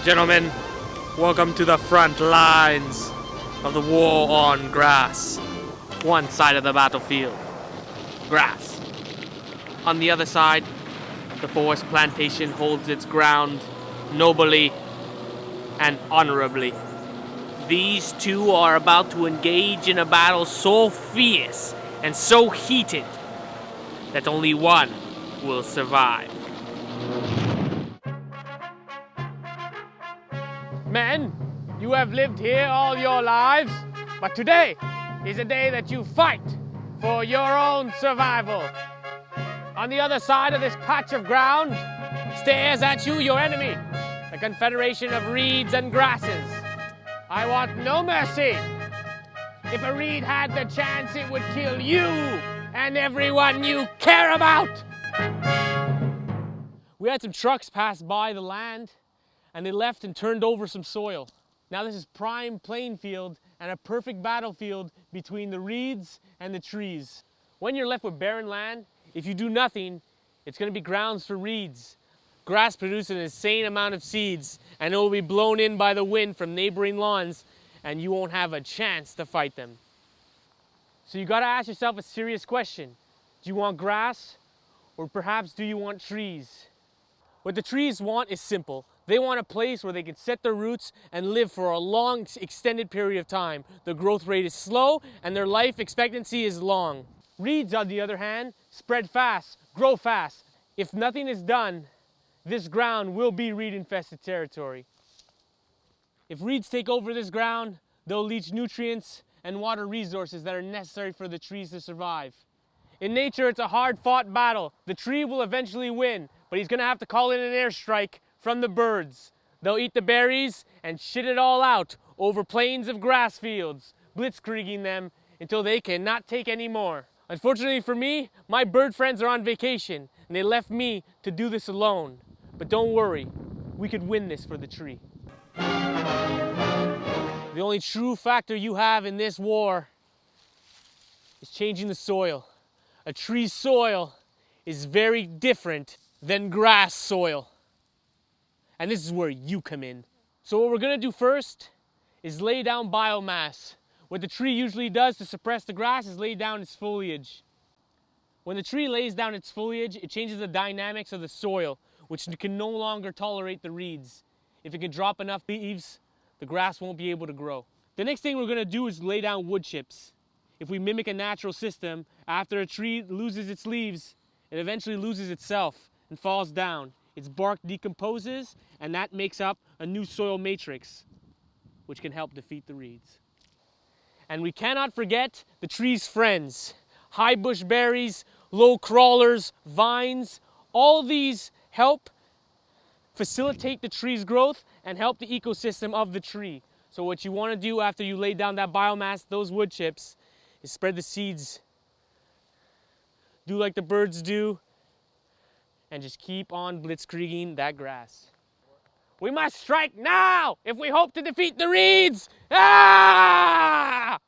Gentlemen, welcome to the front lines of the war on grass. One side of the battlefield, grass. On the other side, the forest plantation holds its ground nobly and honorably. These two are about to engage in a battle so fierce and so heated that only one will survive. Men, you have lived here all your lives, but today is a day that you fight for your own survival. On the other side of this patch of ground stares at you your enemy, the confederation of reeds and grasses. I want no mercy. If a reed had the chance, it would kill you and everyone you care about. We had some trucks pass by the land, and they left and turned over some soil. Now this is prime plain field and a perfect battlefield between the reeds and the trees. When you're left with barren land, if you do nothing, it's going to be grounds for reeds. Grass produces an insane amount of seeds, and it will be blown in by the wind from neighboring lawns, and you won't have a chance to fight them. So you got to ask yourself a serious question. Do you want grass, or perhaps do you want trees? What the trees want is simple. They want a place where they can set their roots and live for a long, extended period of time. The growth rate is slow and their life expectancy is long. Reeds, on the other hand, spread fast, grow fast. If nothing is done, this ground will be reed-infested territory. If reeds take over this ground, they'll leach nutrients and water resources that are necessary for the trees to survive. In nature, it's a hard-fought battle. The tree will eventually win, but he's going to have to call in an airstrike from the birds. They'll eat the berries and shit it all out over plains of grass fields, blitzkrieging them until they cannot take any more. Unfortunately for me, my bird friends are on vacation and they left me to do this alone. But don't worry, we could win this for the tree. The only true factor you have in this war is changing the soil. A tree's soil is very different than grass soil. And this is where you come in. So what we're gonna do first is lay down biomass. What the tree usually does to suppress the grass is lay down its foliage. When the tree lays down its foliage, it changes the dynamics of the soil, which can no longer tolerate the reeds. If it can drop enough leaves, the grass won't be able to grow. The next thing we're gonna do is lay down wood chips. If we mimic a natural system, after a tree loses its leaves, it eventually loses itself and falls down. Its bark decomposes, and that makes up a new soil matrix, which can help defeat the reeds. And we cannot forget the tree's friends. High bush berries, low crawlers, vines, all these help facilitate the tree's growth and help the ecosystem of the tree. So what you want to do after you lay down that biomass, those wood chips, is spread the seeds. Do like the birds do, and just keep on blitzkrieging that grass. We must strike now if we hope to defeat the reeds! Ah!